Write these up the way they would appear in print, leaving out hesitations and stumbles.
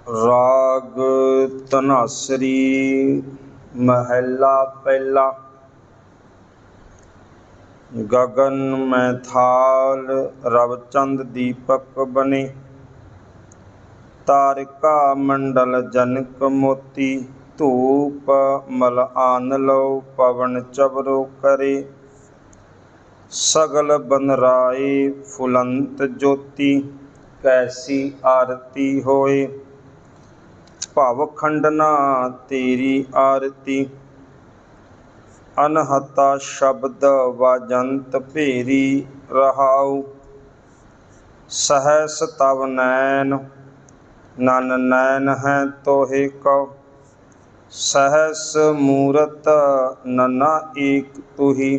राग धनासरी महला पहला। गगन में थाल रवचंद दीपक बने। तारिका मंडल जनक मोती। धूप मल आन लो पवन चबरो करे। सगल बनराए फुलंत ज्योति। कैसी आरती होए भव खंडना तेरी आरती। अनहता शब्द वाजंत भेरी रहाऊ। सहस तव नैन नन नैन है तोहे कौ। सहस मूरत नना एक तुही।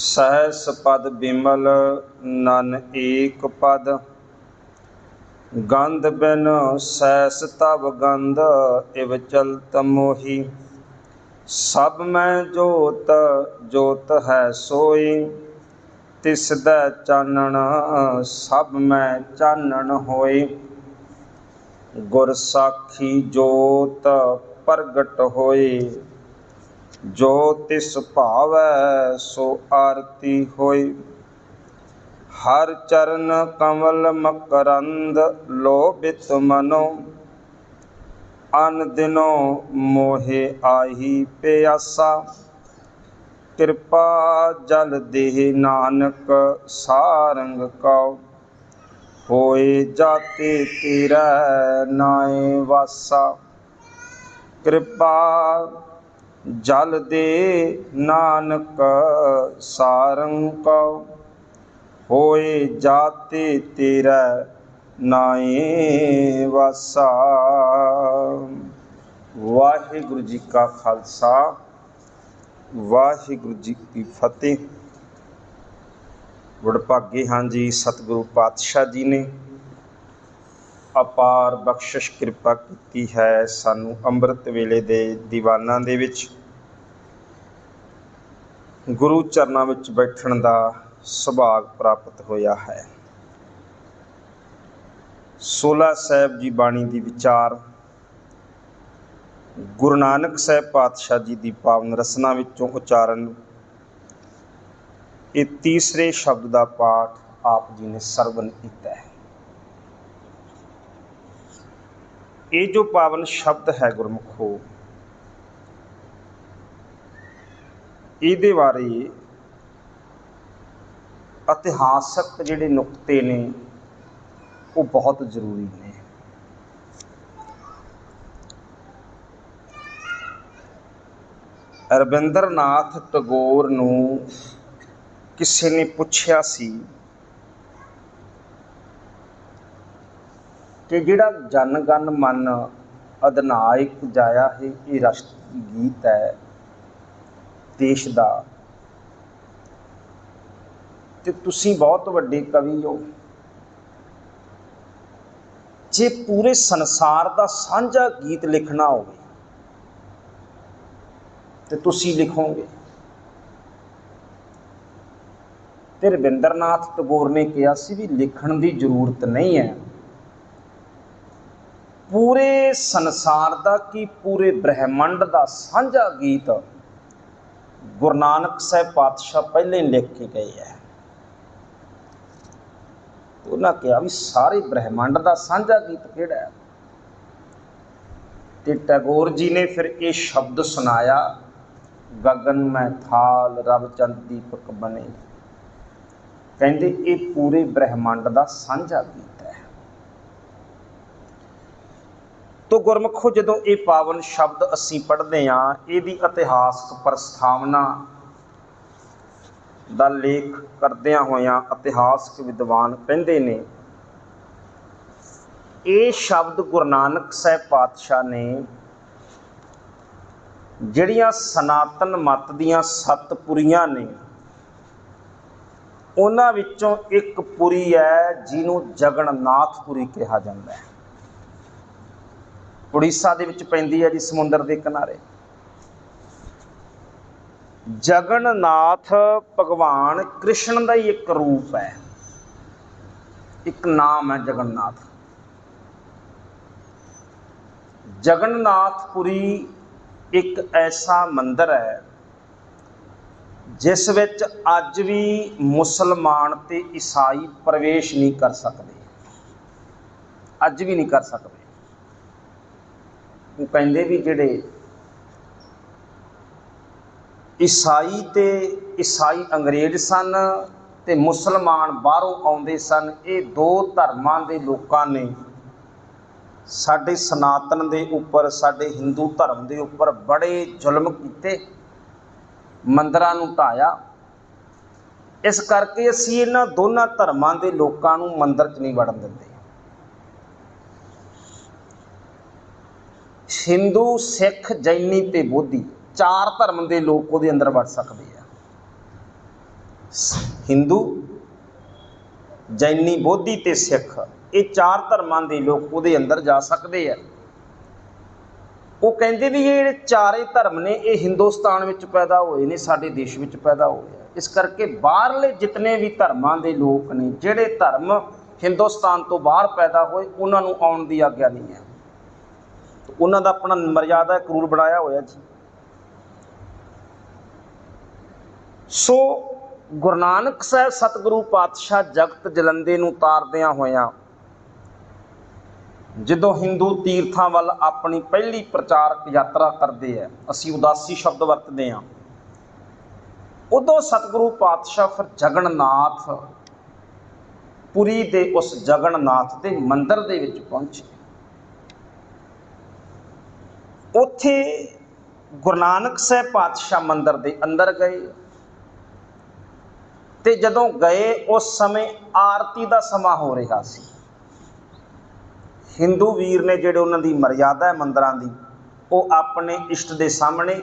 सहस पद बिमल नन एक पद। गंध बिन सैस तब गंध इव चलत मोही। सब में जोत जोत है सोई। तिसदै चानण सब में चानण होए। गुर साखी जोत प्रगट होए। जो तिस भावै सो आरती होए। हर चरण कमल मकरंद लोभित मनो। अन दिनो मोहे आही प्यासा। कृपा जल देह नानक सारंग कौ। होए जाते तेरा नाए वासा। कृपा जल दे नानक सारंग कौ। होए जाते तेरा नाए वासा। वाहिगुरु जी का खालसा वाहिगुरु जी की फतेह। वडभागे हाँ जी सतगुरु पातशाह जी ने अपार बख्शिश किरपा की है। सानू अंम੍ਰਿਤ वेले दे दीवाना दे विच गुरु चरनां विच बैठण दा सुभाग प्राप्त होया है। 16 साहिब जी बाणी दी विचार गुरु नानक साहिब पातशाह जी दी पावन रसना विचों उचारण। ये तीसरे शब्द का पाठ आप जी ने सरवण किया है। ये जो पावन शब्द है गुरमुखो, ये बारे इतिहासक जिहड़े नुकते ने वो बहुत जरूरी ने। रविंद्र नाथ टैगोर नूं किसी ने पूछया सी कि जिहड़ा जन गण मन अधिनायक जाया है ये राष्ट्रीय गीत है देश दा, ते तुसीं बहुत वड्डे कवि हो, जे पूरे संसार का साझा गीत लिखना होवे ते तुसीं लिखोगे। ते रविंद्र नाथ टैगोर ने कहा सी भी लिखण की जरूरत नहीं है। पूरे संसार का कि पूरे ब्रह्मंड का साझा गीत गुरु नानक साहिब पातशाह पहले ही लिख के गए है। उन्होंने कहा भी सारे ब्रह्मंड का साझा गीत किहड़ा है। ते टैगोर जी ने फिर ये शब्द सुनाया, गगन में थाल रवचंद दीपक बने। कहते ये पूरे ब्रह्मंड का साझा गीत है। तो गुरमुखो जदों ये पावन शब्द असीं पढ़ते हाँ, इहदी इतिहासक प्रस्तावना का लेख करदियां होइयां इतिहासक विद्वान कहते ने ये शब्द गुरु नानक साहिब पातशाह ने जिहड़ियां सनातन मत दीयां सत्त पुरियां ने उन्हां विचों एक पुरी है जिन्हों जगन्नाथपुरी कहा जाता है। उड़ीसा दे विच पैंदी है जी, समुंदर के किनारे। जगन्नाथ भगवान कृष्ण का ही एक रूप है, एक नाम है जगन्नाथ। जगन्नाथपुरी एक ऐसा मंदिर है जिस विच अज भी मुसलमान ते ईसाई प्रवेश नहीं कर सकते, अज भी नहीं कर सकते। वो कहते भी जिहड़े ईसाई अंग्रेज सन ते मुसलमान बाहरों आउंदे सन, ये दो धर्मां दे लोकां ने साडे सनातन दे उपर, साडे हिंदू धर्म दे उपर बड़े जुल्म कीते, मंदिरां नूं ढाया। इस करके असीं इन्हां दोनां धर्मां दे लोकां नूं मंदिर च नहीं वड़न दिंदे। हिंदू, सिख, जैनी ते बोधी चार धर्म के लोग वो अंदर वड़ सकते हैं। हिंदू, जैनी, बोधी ते सिख, ये चार धर्मां के लोग वो अंदर जा सकते हैं। वो कहते भी ये चारे धर्म ने ये हिंदुस्तान में पैदा होए ने, साडे देश में पैदा होए। इस करके बाहरले जितने भी धर्मां के लोग ने, जिहड़े धर्म हिंदुस्तान तो बाहर पैदा होए, उन्होंने आउण की आग्या नहीं है। तो उन्हों का अपना मर्यादा एक रूल बनाया होया जी। सो गुरु नानक साहब सतगुरु पातशाह जगत जलंधे नूं तारदियां होइयां जदों हिंदू तीर्थां वल अपनी पहली प्रचारक यात्रा करते हैं, असीं उदासी शब्द वरतते हैं, उदों सतगुरु पातशाह फिर जगन्नाथ पुरी दे उस जगन्नाथ के मंदिर दे विच पहुंचे। उत्थे गुरु नानक साहब पातशाह मंदिर दे अंदर गए ते जदों गए उस समय आरती का समा हो रहा सी। हिंदू वीर ने जिहड़े उन्हां दी मर्यादा है मंदिरां दी, वो अपने इष्ट दे सामने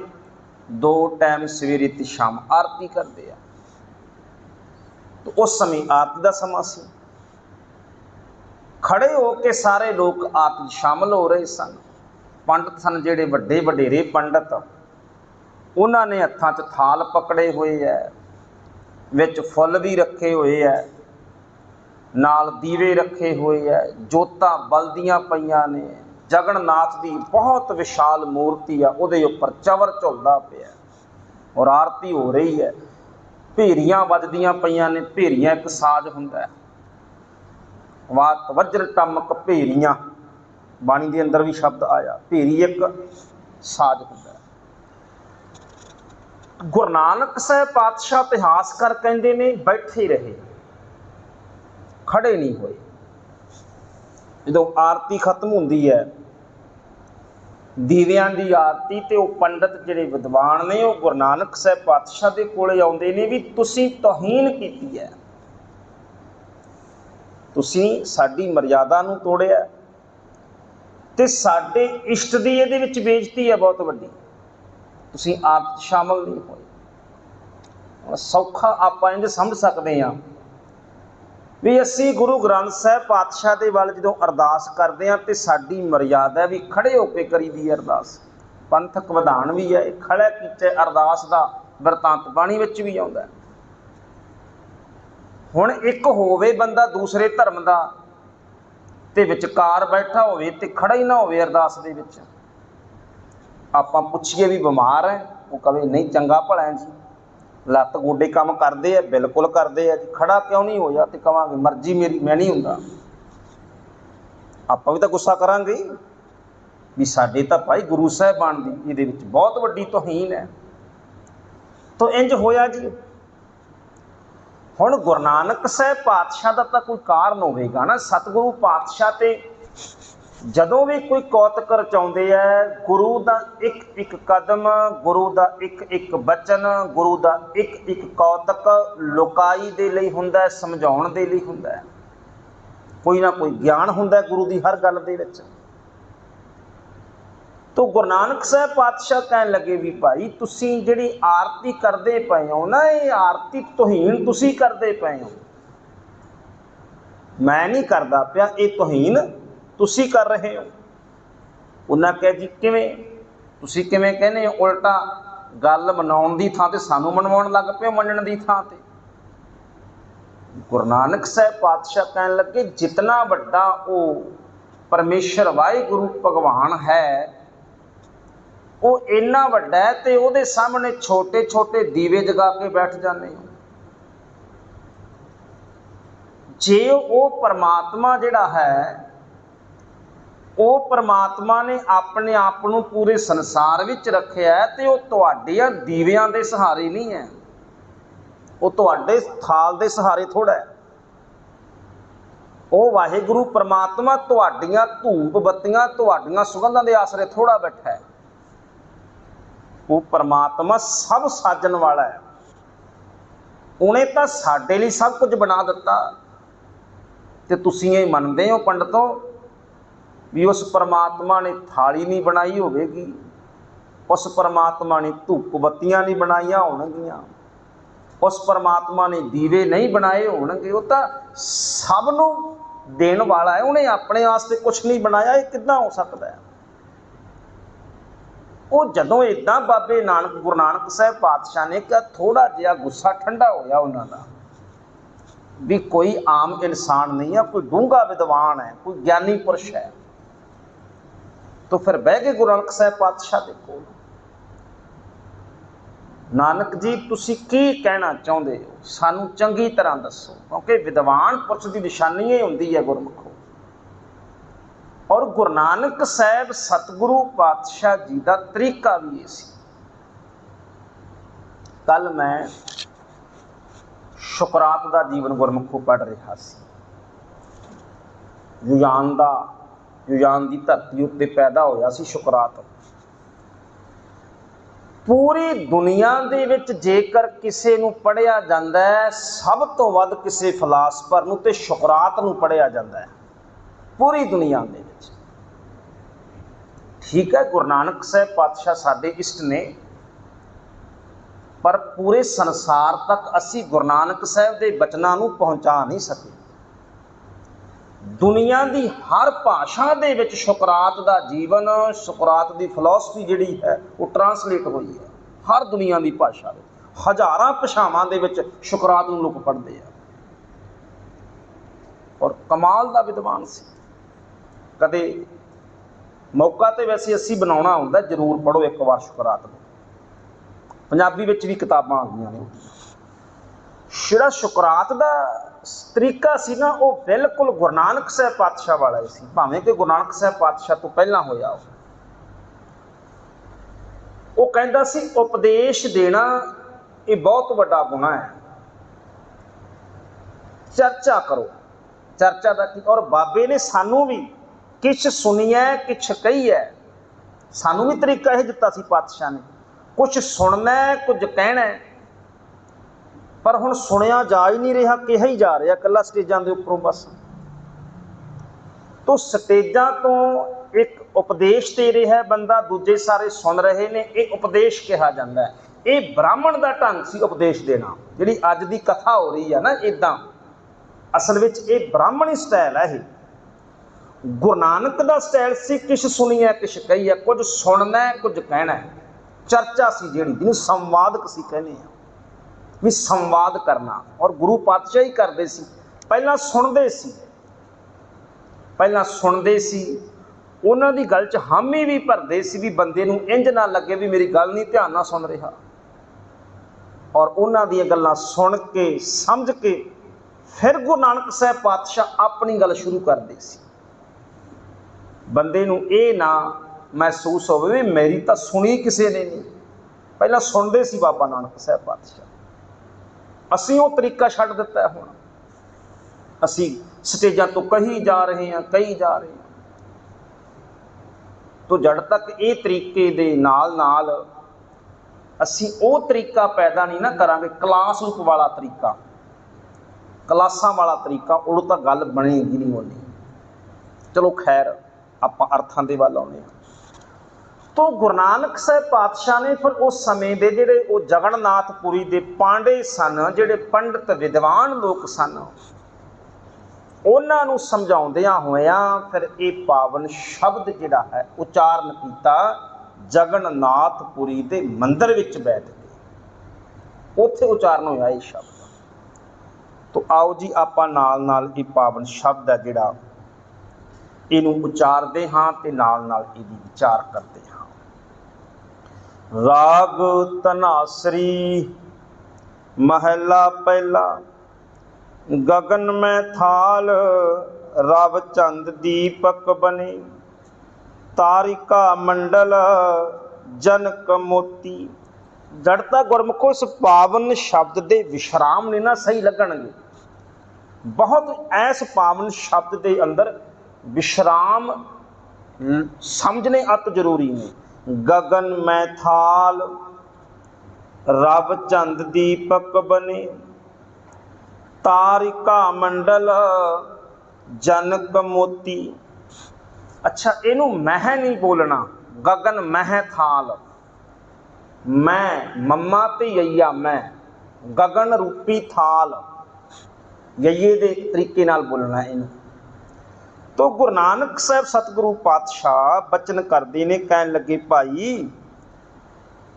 दो टाइम सवेरे ते शाम आरती करते हैं। तो उस समय आरती का समा सी, खड़े होके सारे लोग आरती शामिल हो रहे सन। पंडित सन जिहड़े वड्डे वडेरे पंडित, उन्होंने हत्थां 'च थाल पकड़े हुए है, विच फुल भी रखे हुए है, नाल दीवे रखे हुए है, जोतां बलदियां पईयां ने। जगन्नाथ की बहुत विशाल मूर्ति आ, उहदे उपर चवर झुलदा पिया और आरती हो रही है। भेरियां वजदियां पईयां ने, भेरियां एक साज हुंदा है, वात वज्र टमक भेरियां, बाणी के अंदर भी शब्द आया, भेरी एक साज हुंदा है। गुरु नानक साहब पातशाह इतिहासकार कहते ने बैठे रहे, खड़े नहीं होए। जो आरती खत्म होंदी है, दीवियां की आरती, तो पंडित जिहड़े विद्वान ने वो गुरु नानक साहब पातशाह के कोले आउंदे ने भी तुसीं तौहीन कीती है, तुसीं साडी मर्यादा नूं तोड़िया ते साडे इष्ट दी इहदे विच बेइज्जती है बहुत वड्डी, तुसीं आप शामिल नहीं होए। सौखा आपां इंज समझ सकते हैं भी असी गुरु ग्रंथ साहब पातशाह के वाल जो अरदास करते हैं तो साडी मर्यादा भी खड़े होकर करी दी अरदास, पंथक विधान भी है, खड़े कीते अरदास का वरतांत बाणी विच भी आउंदा है। हुण एक होवे बंदा दूसरे धर्म का ते विचकार बैठा होवे ते खड़ा ही ना होवे अरदास दे विच, आपां पुछीए भी बीमार है, वो कहे नहीं चंगा भला है जी, लत्त गोडे काम करते हैं, बिल्कुल करते हैं जी, खड़ा क्यों नहीं होया, तो कहांगे मर्जी मेरी, मैं नहीं हुंदा। आपां भी तो गुस्सा करांगे भी साडे तां भाई गुरु साहिबान दी इहदे विच बहुत वड्डी तौहीन है। तो इंज होया जी। हुण गुरु नानक साहब पातशाह का तो कोई कारण होवेगा ना, सतगुरु पातशाह ते जदों भी कोई कौतक रचाउंदे है, गुरु का एक एक कदम, गुरु का एक एक बचन, गुरु का एक एक कौतक लुकाई दे लई हुंदा है, समझाउण दे लई हुंदा है। कोई ना कोई ज्ञान हुंदा है गुरु की हर गल दे विच। तो गुरु नानक साहब पातशाह कहन लगे भी भाई तुसीं जिहड़ी आरती करदे पए हो ना, ये आरती तौहीन तुसीं करदे पए हो, मैं नहीं करदा पिया, ये तौहीन तुसी कर रहे हो। उन्हें कहा जी किवें, तुसी किवें कहने हो, उल्टा गल मनाउण दी थां ते सानू मनवाउण लग पे, मनण दी थां ते। गुरु नानक साहब पातशाह कहन लगे जितना वड्डा वो परमेश्वर वाहिगुरु भगवान है वो इन्ना वड्डा है तो वो सामने छोटे छोटे दीवे जगा के बैठ जाते हो। जे वो परमात्मा जिहड़ा है वो परमात्मा ने अपने आप को पूरे संसार विच रखिया है तो तुहाडियां दीवियां दे सहारे नहीं है, वो तुहाडे थाल दे सहारे थोड़ा है। वो वाहिगुरु परमात्मा तुहाडियां धूप बत्तियां तुहाडियां सुगंधां दे आसरे थोड़ा बैठा है। वो परमात्मा सब साजन वाला है, उन्हें तो साडे लिए सब कुछ बना दिता। तो तुसीं ये मनदे हो पंडितों भी उस परमात्मा ने थाली नहीं बनाई होगी, उस परमात्मा ने धूप बत्तियां नहीं बनाइया होणगियां, उस परमात्मा ने दीवे नहीं बनाए होणगे। वो तो सब नूं देण वाला है, उन्हें अपने वास्ते कुछ नहीं बनाया। ये किद्दां हो सकता है? वो जदों इदां बाबे नानक गुरु नानक साहब पातशाह ने कहा थोड़ा जिहा गुस्सा ठंडा होया उन्हां दा भी कोई आम इंसान नहीं है, कोई डूंगा विद्वान है, कोई ज्ञानी पुरुष है। तो फिर बह गए गुरु नानक साहब पातशाह दे कोल, नानक जी तुसी की कहना चाहते हो, सानू चंगी तरह दसो, क्योंकि विद्वान पुरुष की निशानी ही होंदी है गुरमुखो। और गुरु नानक साहब सतगुरु पातशाह जी का तरीका भी ये सी। कल मैं शुकरात का जीवन गुरमुखों पढ़ रहा सी। युयान की धरती उत्ते पैदा होया सी शुकरात। पूरी दुनिया दे विच जेकर किसी नूं पढ़िया जांदा है सब तो वध किसी फिलासफर नूं ते शुकरात नूं पढ़िया जांदा है पूरी दुनिया दे विच। ठीक है, गुरु नानक साहब पातशाह साडे इष्ट ने, पर पूरे संसार तक असी गुरु नानक साहब के बचनों को पहुँचा नहीं सके। दुनिया की हर भाषा दे विच शुकरात का जीवन, शुकरात की फिलोसफी जिहड़ी है वो ट्रांसलेट हुई है हर दुनिया की भाषा में। हज़ारां भाषावां दे विच शुकरात नूं लोग पढ़ते हैं। और कमाल का विद्वान सी। कदे मौका तो वैसे असी बनाउणा हुंदा, जरूर पढ़ो एक बार शुकरात नूं। पंजाबी विच भी किताबां आ गईयां ने। जिहड़ा शुकरात का तरीका सी ना वो बिल्कुल गुरु नानक साहब पातशाह वाला ही सी, भावें कि गुरु नानक साहब पातशाह तो पहला होया। वो कहता सी उपदेश देना ये बहुत बड़ा गुना है, चर्चा करो। चर्चा का की, और बाबे ने सानू भी किछ सुनिया किछ कही है, सानू भी तरीका यह दिता सी पातशाह ने। कुछ सुनना है कुछ कहना है, पर हुण सुनिया जा ही नहीं रहा, कहा ही जा रहा कला स्टेजां दे उपरों बस। तो स्टेजां तो एक उपदेश दे रहा है बंदा, दूजे सारे सुन रहे ने, ये उपदेश कहा जाता है। ये ब्राह्मण का ढंग सी उपदेश देना, जिहड़ी अज दी कथा हो रही है ना इदां, असल विच ये ब्राह्मणी स्टाइल है। ये गुरु नानक का स्टाइल सी किछ सुनिया किछ कही है, कुछ सुनना है कुछ कहना है। चर्चा सी जिहड़ी जिहनूं संवादक सी कहने आ, भी संवाद करना। और गुरु पातशाह ही करते सी, पहला सुनते सी, पहला सुनते सी, उन्हां दी गल च हामी भी भरदे सी भी बंदे नूं इंज ना लगे भी मेरी गल नहीं ध्यान नाल सुन रहा। और उन्हां दी गल्लां सुन के समझ के फिर गुरु नानक साहब पातशाह अपनी गल शुरू करते सी। बंदे नूं ये ना महसूस होवे भी मेरी तो सुनी किसी ने नहीं, पहला सुनते सी बाबा नानक साहब पातशाह। असी वो तरीका छड्ड दिता है, हुण असी स्टेजां तो कही जा रहे हैं कही जा रहे हैं। तो जड़ तक ये तरीके दे नाल नाल असी वो तरीका पैदा नहीं ना करांगे, क्लास रूप वाला तरीका, क्लासां वाला तरीका, उदों तां गल बनेगी नहीं होनी। चलो खैर आपां अर्थां दे वल आउणे आ। तो गुरु नानक साहब पातशाह ने फिर उस समय के जिहड़े वो जगन्नाथपुरी के पांडे सन, जिहड़े पंडित विद्वान लोग सन, उन्होंने समझाउंदियां होया फिर ये पावन शब्द जिहड़ा है उचारण किया जगन्नाथपुरी के मंदिर विच बैठ के, उत्थे उचारण होया ये शब्द। तो आओ जी आपां नाल नाल ये पावन शब्द है जिहड़ा ਇਹਨੂੰ ਉਚਾਰਦੇ ਹਾਂ ਤੇ ਨਾਲ ਨਾਲ ਇਹਦੀ ਵਿਚਾਰ ਕਰਦੇ ਹਾਂ। ਰਾਗ ਧਨਾਸਰੀ ਮਹਲਾ ਪਹਿਲਾ। ਗगन में थाल रव चंद दीपक बने, तारिका मंडल जनक मोती। जड़ तां गुरमुखो इस पावन शब्द के विश्राम नहीं ना सही लगणगे, बहुत ऐस पावन शब्द के अंदर विश्राम समझने अत जरूरी ने। गगन में थाल रव चंद दीपक बने, तारिका मंडल जनक मोती। अच्छा, इनू मह नहीं बोलना, गगन मह थाल, मैं मम्मा ते यैया मैं, गगन रूपी थाल यैये दे तरीके नाल बोलना इन। तो गुरु नानक साहब सतगुरु पातशाह बचन करते ने, कहन लगे भाई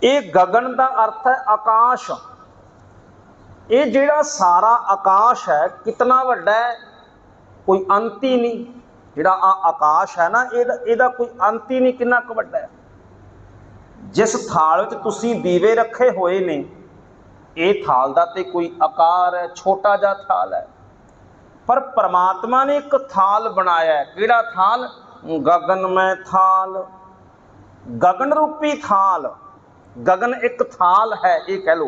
ये गगन का अर्थ है आकाश। ये जिहड़ा सारा आकाश है कितना वड्डा है, कोई अंत ही नहीं। जिहड़ा आकाश है ना, ਇਹਦਾ कोई अंत ही नहीं, कितना क वड्डा है। जिस थाल विच तुसीं दीवे रखे हुए ने, ये थाल दा ते कोई आकार है, छोटा जा थाल है, पर परमात्मा ने एक थाल बनाया है। किहड़ा थाल? गगन में थाल, गगन रूपी थाल। गगन एक थाल है, ये कह लो,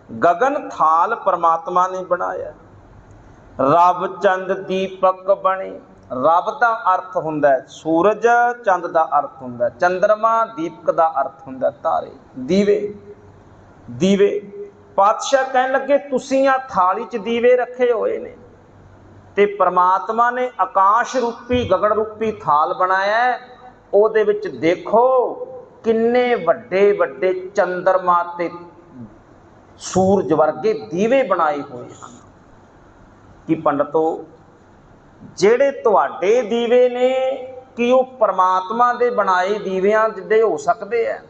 गगन थाल परमात्मा ने बनाया। रब चंद दीपक बने, रब का अर्थ हुंदा है सूरज, चंद का अर्थ हुंदा है चंद्रमा, दीपक का अर्थ हुंदा है तारे, दीवे। दीवे पातशाह कहन लगे तुसीं आ थाली च दीवे रखे हुए ने, ते परमात्मा ने आकाश रूपी गगन रूपी थाल बनाया है। उहदे विच देखो किन्ने वड्डे वड्डे चंद्रमा ते सूरज वर्गे दीवे बनाए हुए हैं। कि पंडितो जेड़े तुहाडे दीवे ने, कि वो परमात्मा दे बनाए दीवियां जिद्दे हो सकते हैं?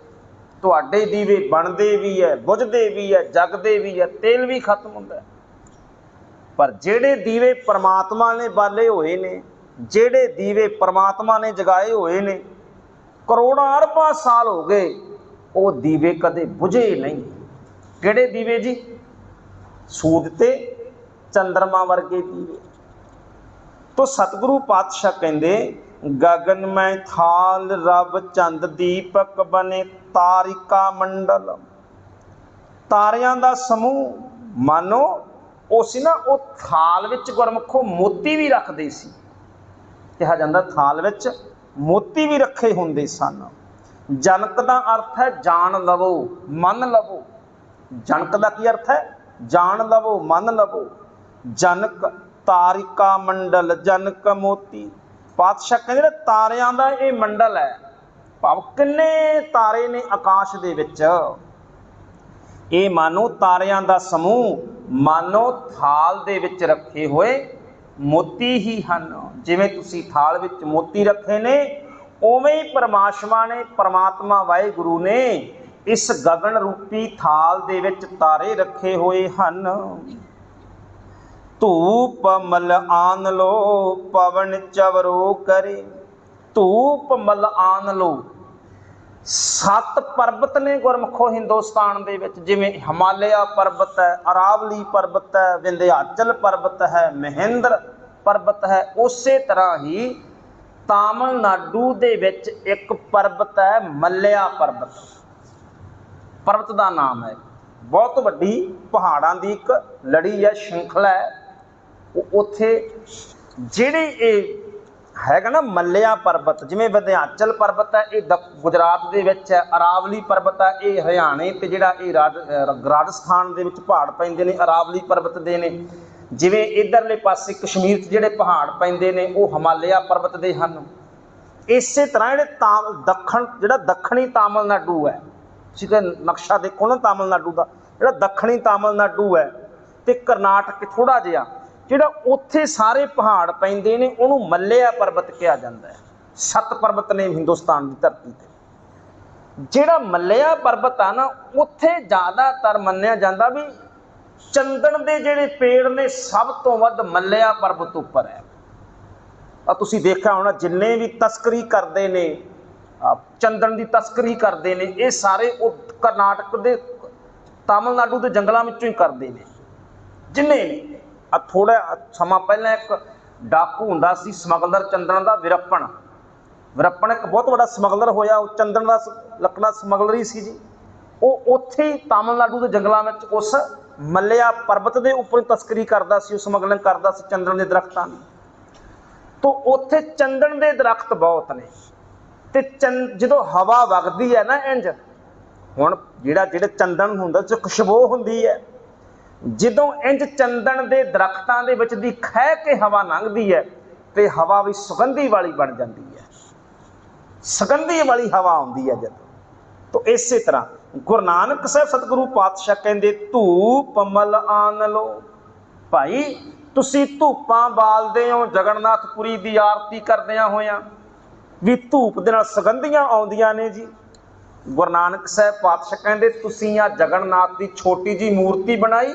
तुहाडे दीवे बनते भी है, बुझते भी है, जगते भी है, तेल भी खत्म होंदा है। पर जेड़े दीवे परमात्मा ने बाले हुए ने, जेड़े दीवे परमात्मा ने जगाए हुए ने, करोड़ां अरबां साल हो गए, वो दीवे कदे बुझे नहीं। किहड़े दीवे जी? सूरज ते चंद्रमा वर्गे दीवे। तो सतगुरु पातशाह कहंदे गगन में थाल रब चंद दीपक बने, तारिका मंडल, तारियां दा समूह। मानो उस ना वो थाल विच गुरमुखो मोती भी रखदे सी, कहा जांदा थाल विच मोती भी रखे हुंदे सन। जनक दा अर्थ है जान लवो, मन लवो। जनक का की अर्थ है? जान लवो, मन लवो। जनक तारिका मंडल जनक मोती। पातशाह कहते तारियां दा ये मंडल है, भाव किन्ने तारे ने आकाश दे विच। ये मानो तारियां दा समूह, मानो थाल दे विच रखे हुए मोती ही हन। जिवें तुसीं थाल विच मोती रखे ने, उवें ही परमात्मा ने, परमात्मा वाहिगुरू ने इस गगन रूपी थाल दे विच तारे रखे हुए हन। धूप मल आन लो पवन चवरो करे, धूप मल आन लो। 7 पर्बत ने गुरमुखो हिंदुस्तान दे विच, जिवें हिमालया पर्बत है, अरावली पर्बत है, विंध्याचल पर्बत है, महेंद्र पर्बत है। उस तरह ही तामिलनाडु दे विच एक पर्बत है मल्ल्या पर्बत, पर्बत का नाम है। बहुत वड्डी पहाड़ां दी एक लड़ी है, श्रृंखला है। उत्थे जिहड़ी ये हैगा ना मल्ल्या पर्बत, जिवें विंध्याचल पर्बत है ये गुजरात दे विच है, अरावली पर्बत है ये हरियाणे ते जिहड़ा ये राजस्थान दे विच पहाड़ पैंदे ने अरावली पर्बत दे ने। जिवें इधरले पासे कश्मीर च जिहड़े पहाड़ पैंदे ने वो हिमालया पर्बत दे हन। इसे तरह जिहड़ा दक्षिणी तामिलनाडु है, जिहदा नक्शा देखो ना तामिलनाडु का, जिहड़ा दक्षिणी तामिलनाडु है ते कर्नाटक थोड़ा जिहा जिहड़ा उत्थे सारे पहाड़ पैंदे ने, उहनूं मल्ल्या पर्बत कहा जाता है। 7 पर्बत ने हिंदुस्तान की धरती ते। जिहड़ा मल्ल्या पर्बत आ ना, उत्थे ज़्यादातर मन्निया जाता भी चंदन दे जिहड़े पेड़ ने सब तो वध मल्ल्या पर्बत उपर है। ਤੁਸੀਂ ਦੇਖਿਆ ਹੋਣਾ ਜਿੰਨੇ ਵੀ ਤਸਕਰੀ ਕਰਦੇ ਨੇ, ਚੰਦਨ ਦੀ ਤਸਕਰੀ ਕਰਦੇ ਨੇ, ਇਹ ਸਾਰੇ ਉਹ ਕਰਨਾਟਕ ਦੇ ਤਾਮਿਲਨਾਡੂ ਦੇ ਜੰਗਲਾਂ ਵਿੱਚੋਂ ਹੀ ਕਰਦੇ ਨੇ ਜਿੰਨੇ ਨੇ। ਥੋੜਾ ਸਮਾਂ ਪਹਿਲਾਂ ਇੱਕ ਡਾਕੂ ਹੁੰਦਾ ਸੀ ਸਮਗਲਰ ਚੰਦਨ ਦਾ, ਵਿਰੱਪਣ ਇੱਕ ਬਹੁਤ ਵੱਡਾ ਸਮਗਲਰ ਹੋਇਆ। ਉਹ ਚੰਦਨ ਦਾ ਲੱਕੜਾ ਸਮਗਲਰੀ ਸੀ ਜੀ। ਉਹ ਉੱਥੇ ਹੀ ਤਾਮਿਲਨਾਡੂ ਦੇ ਜੰਗਲਾਂ ਵਿੱਚ ਉਸ ਮੱਲਿਆ ਪਰਬਤ ਦੇ ਉੱਪਰ ਤਸਕਰੀ ਕਰਦਾ ਸੀ, ਉਹ ਸਮਗਲਿੰਗ ਕਰਦਾ ਸੀ ਚੰਦਨ ਦੇ ਦਰਖਤਾਂ ਦੀ। ਤੋਂ ਉੱਥੇ ਚੰਦਨ ਦੇ ਦਰਖਤ ਬਹੁਤ ਨੇ ਤੇ ਜਦੋਂ ਹਵਾ ਵਗਦੀ ਹੈ ਨਾ ਇੰਜ, ਹੁਣ ਜਿਹੜਾ ਚੰਦਨ ਹੁੰਦਾ ਚ ਖੁਸ਼ਬੂ ਹੁੰਦੀ ਹੈ, ਜਦੋਂ ਇੰਜ ਚੰਦਨ ਦੇ ਦਰਖਤਾਂ ਦੇ ਵਿੱਚ ਦੀ ਖਹਿ ਕੇ ਹਵਾ ਲੰਘਦੀ ਹੈ ਤੇ ਹਵਾ ਵੀ ਸੁਗੰਧੀ ਵਾਲੀ ਬਣ ਜਾਂਦੀ ਹੈ, ਸੁਗੰਧੀ ਵਾਲੀ ਹਵਾ ਆਉਂਦੀ ਹੈ ਜਦੋਂ। तो इसे तरह गुरु नानक साहब सतगुरु पातशाह कहते धूप मल आन लो भाई, तुसी धूपां बालदे हो जगन्नाथपुरी की आरती करदियां होया भी धूप दे नाल सुगंधियां आउंदियां ने जी। गुरु नानक साहब पातशाह कहते तुसी आ जगन्नाथ की छोटी जी मूर्ति बनाई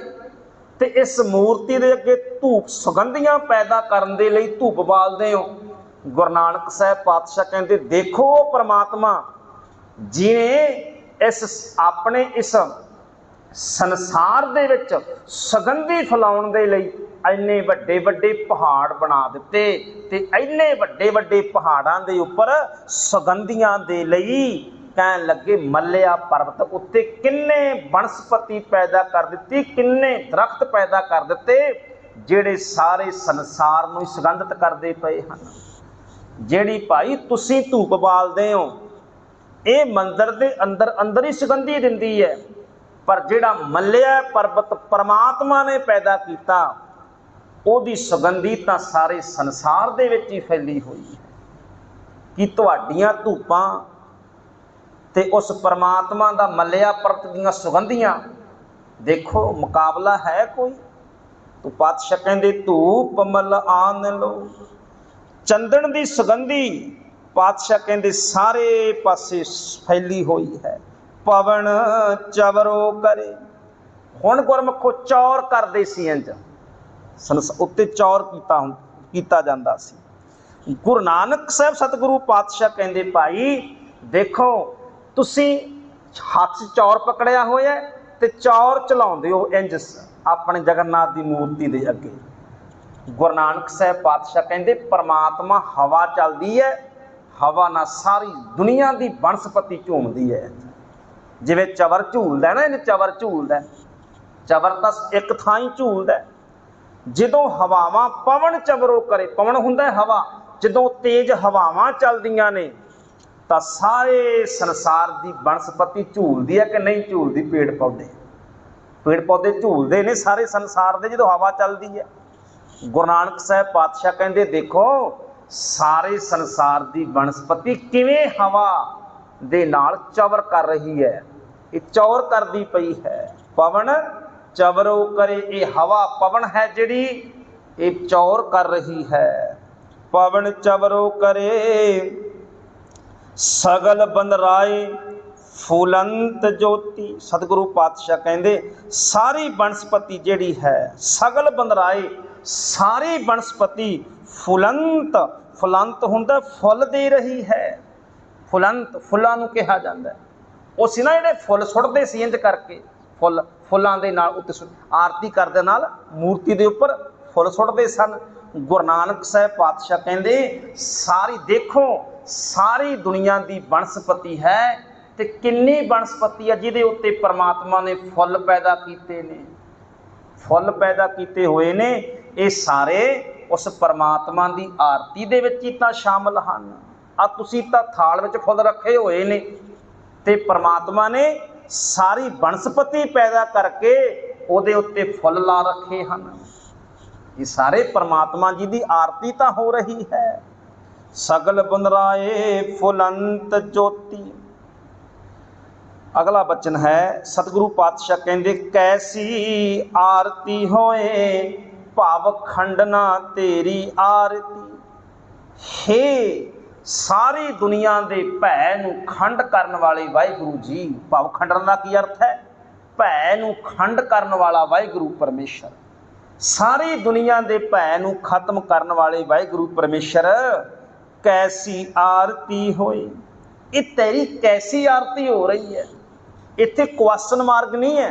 ते इस मूर्ति दे अगे धूप सुगंधियां पैदा करन दे लई धूप बालदे हो। गुरु नानक साहब पातशाह कहते देखो परमात्मा जिने इस अपने इस संसार दे विच सुगंधी फैलाउण दे लई इन्ने वड्डे वड्डे पहाड़ बना दिते ते इन्ने वड्डे वड्डे पहाड़ां दे उपर सुगंधियां दे लई कहण लगे मल्लिया पर्वत उत्ते किन्ने बनस्पति पैदा कर दिती, किन्ने दरख्त पैदा कर दिते जिहड़े सारे संसार नूं सुगंधित करदे पए हन। जिहड़ी भाई तुसीं धूप बालदे हो ये मंदिर के अंदर अंदर ही सुगंधी दिंदी है, पर जिहड़ा मल्लिया पर्वत परमात्मा ने पैदा किया उहदी सुगंधी तां सारे संसार दे विच ही फैली हुई है कि तुहाडीआं धूपां ते उस परमात्मा दा मल्लिया पर्वत दीआं सुगंधियां देखो मुकाबला है कोई। तो पातशाह कहंदे धूप मल आन लो, चंदन दी सुगंधी पातशाह कहते सारे पासे फैली हुई है। पवन चवरो करे, हुण गुरमुखो चौर करदे सी इंज उत्ते चौर कीता जांदा सी। गुरु नानक साहब सतगुरु पातशाह कहते भाई देखो तुसी हथ चौर पकड़िया होया ते चौर चलाउंदे हो इंज अपने जगन्नाथ की मूर्ति दे अगे। गुरु नानक साहब पातशाह कहते परमात्मा हवा चलदी है, हवा ना सारी दुनिया की बनस्पति झूमती है। जिवें चवर झूलदा ना, इन्हें चवर झूलदा, चवर तो एक थां ही झूलदा। जदों हवावां पवन चवरों करे, पवन हुंदा हवा, जदों तेज हवावां चलदियां ने तां सारे संसार की बनस्पति झूलदी है कि नहीं झूलदी। पेड़ पौधे झूलदे ने सारे संसार दे जदों हवा चलदी है। गुरु नानक साहब पातशाह कहंदे देखो सारे संसार की बनस्पति किवें हवा दे नाल चवर कर रही है, ये चौर करदी पई है। पवन चवरो करे, ये हवा पवन है जिहड़ी ये चौर कर रही है। पवन चवरो करे सगल बंदराए फुलंत ज्योति। सतगुरु पातशाह कहंदे सारी बनस्पति जिहड़ी है सगल बंदराए सारी बनस्पति फुलंत, फुलंत हुंदा फुल दे रही है। फुलंत फुल्लां नूं कहा जांदा है। ਉਹ ਸੀ ना ਜਿਹੜੇ फुल सुटदे सी इंज करके फुल्लां दे नाल उत्ते आरती करदे नाल मूर्ति दे उपर फुल सुटदे सन। गुरु नानक साहब पातशाह कहंदे सारी देखो सारी दुनिया की बनस्पति है ते किन्नी बनस्पति है जिहदे उत्ते परमात्मा ने फुल पैदा कीते ने, फुल पैदा कीते होए ने। ये सारे उस परमात्मा की आरती दे विच ही तां शामिल हन। आ तुसीं तां थाल विच फुल रखे होए ने ते परमात्मा ने सारी बनस्पति पैदा करके उहदे उत्ते फुल ला रखे हन। ये सारे परमात्मा जी की आरती तां हो रही है। सगल बंदराए फुलंत ज्योति। अगला बचन है सतगुरु पातशाह कहंदे कैसी आरती होए भाव खंडना तेरी आरती। हे सारी दुनिया के भै नूं खंड करन वाले वाहिगुरु जी। भाव खंडन का की अर्थ है? भै नूं खंड करन वाला वाहिगुरु परमेश्वर सारी दुनिया के भै नूं खत्म करने वाले वाहिगुरू परमेश्वर कैसी आरती होए। ये तेरी कैसी आरती हो रही है। इत्थे क्वेश्चन मार्क नहीं है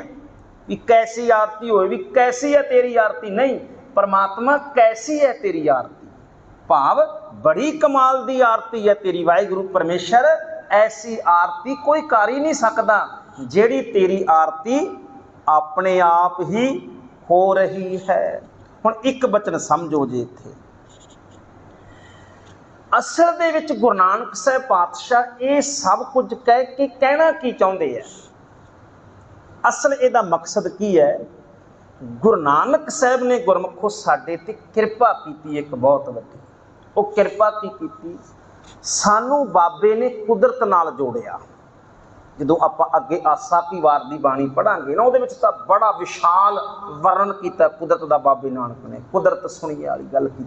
भी कैसी आरती होए, भी कैसी है तेरी आरती, नहीं, परमात्मा कैसी है तेरी आरती, भाव बड़ी कमाल दी आरती है तेरी वाहिगुरू परमेश्वर। ऐसी आरती कोई कर ही नहीं सकता जेड़ी तेरी आरती अपने आप ही हो रही है। हुण एक बचन समझो जे इत्थे असल दे विच गुरु नानक साहब पातशाह ये सब कुछ कह के कहना की चाहुंदे है। असल इहदा मकसद की है, गुरु नानक साहब ने गुरमुखो साडे ते किरपा कीती एक बहुत वड्डी। वो किरपा की कीती, सानू बाबे ने कुदरत नाल जोड़िया। जो आप अगे आसा की वार की बाणी पढ़ांगे ना, उहदे विच तां बड़ा विशाल वर्णन किया कुदरत का बाबे नानक ने। कुदरत सुनी वाली गल की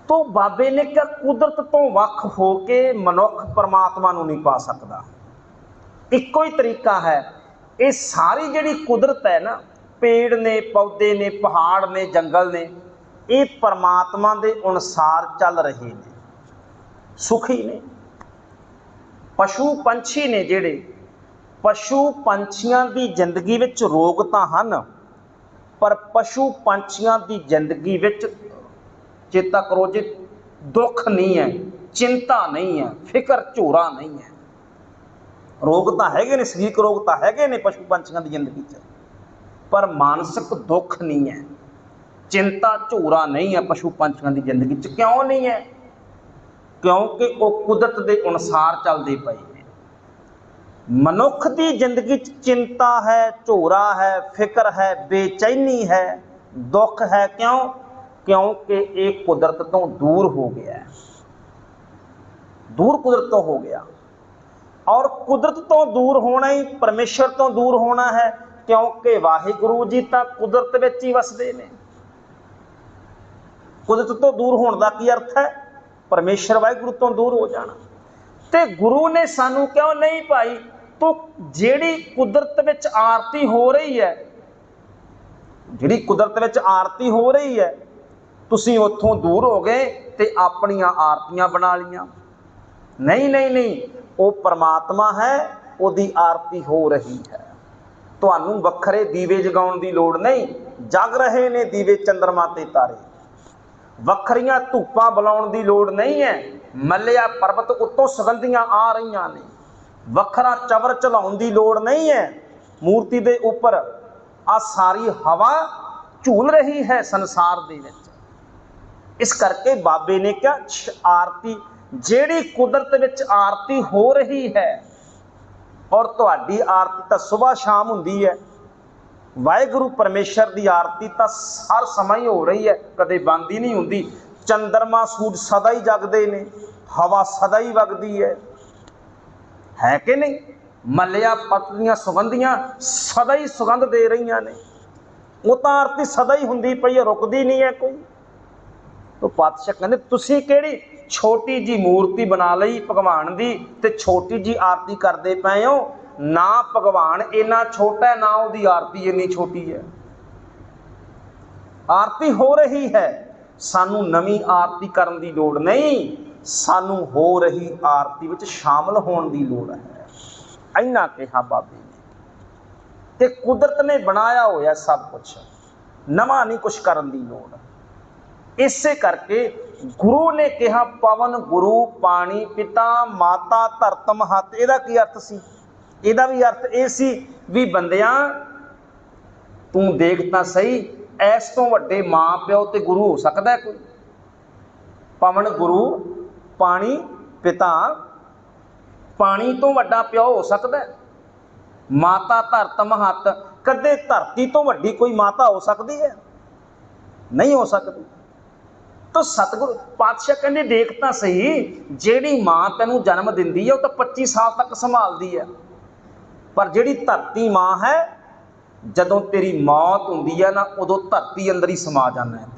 तो बाबे ने क्या कुदरत तो वख हो के मनुख परमात्मा नूं नहीं पा सकता। इक्को ही तरीका है, ये सारी जिहड़ी कुदरत है ना, पेड़ ने, पौधे ने, पहाड़ ने, जंगल ने, ये परमात्मा के अनुसार चल रहे हैं, सुखी ने। पशु पंछी ने जिहड़े, पशु पंछियां की जिंदगी विच रोग तां हन, पर पशु पंछियां की जिंदगी विच चेता करो जी दुख नहीं है, चिंता नहीं है, फिकर झोरा नहीं है। रोग तो है ने, सरीरक रोग तो है ने पशु पंछियों की जिंदगी च, पर मानसिक दुख नहीं है, चिंता झोरा नहीं है पशु पंछियों की जिंदगी च। क्यों नहीं है? क्योंकि वो कुदरत के अनुसार चलते पे हैं। मनुख की जिंदगी च चिंता है, झोरा है, फिक्र है, बेचैनी है, दुख है। क्यों? क्योंकि ये कुदरत तो दूर हो गया है, दूर कुदरत तो हो गया। और कुदरत तो दूर होना ही परमेश्वर तो दूर होना है, क्योंकि वाहिगुरू जी तो कुदरत विच ही वसदे ने। कुदरत तो दूर होने का की अर्थ है? परमेश्वर वाहिगुरू तो दूर हो जाना। ते गुरु ने सानू क्यों नहीं पाई? तो जिहड़ी कुदरत विच आरती हो रही है, जिहड़ी कुदरत विच आरती हो रही है, तुसीं उत्थों दूर हो गए ते अपनियां आरतियां बना लियां। नहीं नहीं नहीं, वो परमात्मा है, उसकी आरती हो रही है। तुहानू वखरे दीवे जगाउण दी लोड़ नहीं, जग रहे ने दीवे चंद्रमा ते तारे। वखरियां धूपां बुलाउण दी लोड़ नहीं है, मल्लिया पर्वत उत्तों सुगंधियां आ रही ने। वखरा चवर चलाउण दी लोड़ नहीं है, मूर्ति दे उपर आ सारी हवा झूल रही है संसार दे विच। इस करके बाबे ने क्या आरती, जेड़ी कुदरत विच आरती हो रही है, और तुहाडी आरती तो सुबह शाम हुंदी है, वाहिगुरू परमेश्वर की आरती तो हर समय हो रही है, कदे बंद ही नहीं हुंदी। चंद्रमा सूरज सदा ही जगदे ने, हवा सदा ही वगदी है कि नहीं? मल्लिया पत्तियां सुगंधियां सदा ही सुगंध दे रही ने, वो तो आरती सदा ही हुंदी पई है, रुकदी नहीं है कोई। तो पातशाह कहते तुसीं किहड़ी छोटी जी मूर्ति बना लई भगवान की, ते छोटी जी आरती करते पे हो। ना भगवान इन्ना छोटा है, ना उसकी आरती इन्नी छोटी है। आरती हो रही है, सानू नवी आरती करन दी लोड़ नहीं, सानू हो रही आरती विच शामिल होने की लोड़ है। इन्ना कहा बाबे ने। ते कुदरत ने बनाया होया सब कुछ, नवा नहीं कुछ करन दी लोड़। इसे करके गुरु ने कहा पवन गुरु पानी पिता माता धरत महत। इहदा की अर्थ सी? इहदा भी अर्थ ये सी भी बंदियां तू देख तां सही, इस तो वड्डे मां प्यो ते गुरु हो सकदा है कोई? पवन गुरु पानी पिता, पानी तो वड्डा प्यो हो सकदा है? माता धरत महत, कदे धरती तो वड्डी कोई माता हो सकती है? नहीं हो सकती। तो सतगुरु पातशाह कहते देखता सही, जिहड़ी मां तैनूं जन्म दिंदी है, वो तो 25 साल तक संभालती है, पर जिहड़ी धरती मां है, जदों तेरी मौत हुंदी है ना, उदों धरती अंदर ही समा जाना है।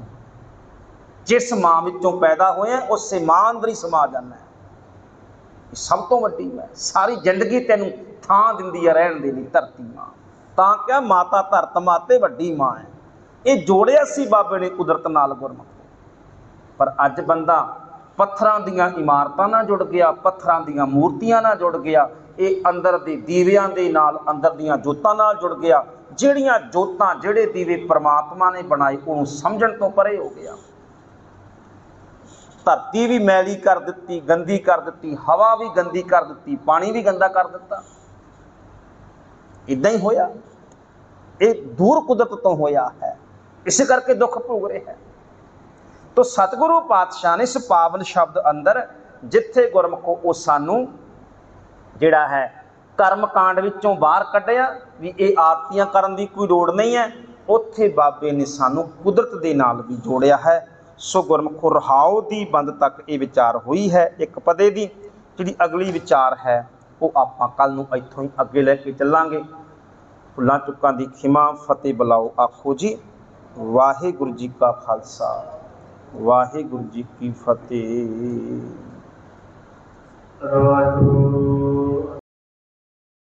जिस मां विचों पैदा होए उस मां अंदर ही समा जाना है। सब तो वड्डी है, सारी जिंदगी तैनूं थां दिंदी है रहण दे लई धरती मां। तां क्या माता धरत माते वड्डी मां है। ये जोड़िया सी बाबे ने कुदरत नाल गुरमुख, पर अज बंदा पत्थरां दीयां इमारतां नाल जुड़ गया, पत्थरां दीयां मूर्तियां नाल जुड़ गया, ये अंदर दे दीवियां दे नाल, अंदर दीयां जोतां नाल जुड़ गया। जिहड़ियां जोतां जिहड़े दीवे परमात्मा ने बनाए उहनूं समझण तो परे हो गया। धरती भी मैली कर दित्ती, गंदी कर दित्ती, हवा भी गंदी कर दित्ती, पानी भी गंदा कर दित्ता। इदां ही होया, ये दूर कुदरत तो होया है, इस करके दुख भोग रहा है। तो सतगुरु पातशाह ने इस पावन शब्द अंदर जिथे गुरमुखो वो सानू जिहड़ा है कर्म कांड विचों बाहर कढ़िया भी ये आरतियां करन दी कोई लोड़ नहीं है, उत्थे बाबे ने सानू कुदरत दे नाल भी जोड़िया है। सो गुरमुखो रहाओ दी बंद तक ये विचार हुई है एक पदे दी। जिहड़ी अगली विचार है वो आपां कल नूं इत्थों ही अगे लैके चलांगे। भुल्लां चुक्कां दी खिमा, फतेह बुलाओ आखो जी। वाहिगुरू जी का खालसा, वाहिगुरू जी की फतेह।